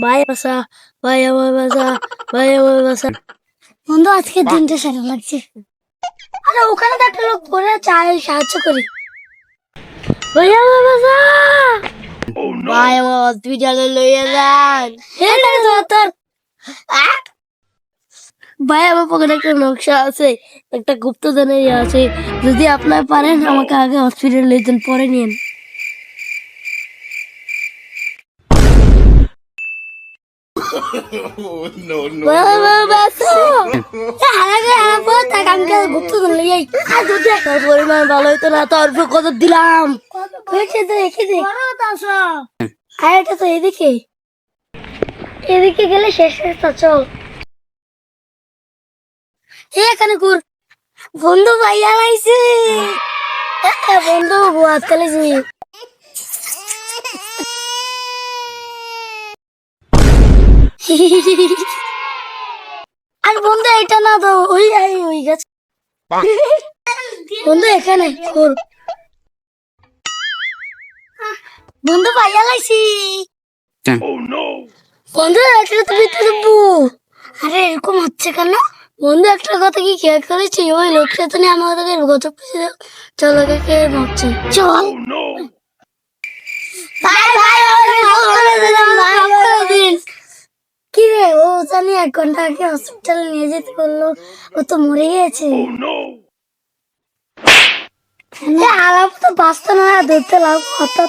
ভাই বাসা, ভাই আমার বাসা, ভাই আমার বাসা। বন্ধু আজকে দিনটা সেরা লাগছে। আরে ওখানে তো একটা লোক পড়ে চাই সাহায্য করি। ভাই আমার বাসা, ভাই আমার হসপিটালে লইয়া যান। তোর ভাই আমার পকেটে একটা নকশা আছে, একটা গুপ্তধনের ইয়ে আছে। যদি আপনার পারেন আমাকে আগে হসপিটালে লইয়ে যান, পরে নিন। পরিমাণ ভালো হইতো না, তোর কত দিলাম। এটা তো এদিকে এদিকে গেলে শেষ শেষ তো চল। এখানে ঘুর। বন্ধু ভাইয়া লাইছে, বন্ধু বুয়াত কালেছি। আর বন্ধু এটা না তো ওই গেছে। বন্ধু এখানে ঘুর। বন্ধু ভাইয়া লাইছি। বন্ধু এটা তো ভিতরে বু। আরে এরকম হচ্ছে কেন? বন্ধু একটা কথা কি খেয়াল করেছি, ওই লোকটা তো আমাদের গত চলো কে ভাবছে চল। ভাই ভাই কি রে, ও জানি 1 ঘন্টা আগে হসপিটালে নিয়ে যেতে বললো, ও তো মরে গেছে। আলাপ তো বাঁচতো না, ধরতে লাভ হতো।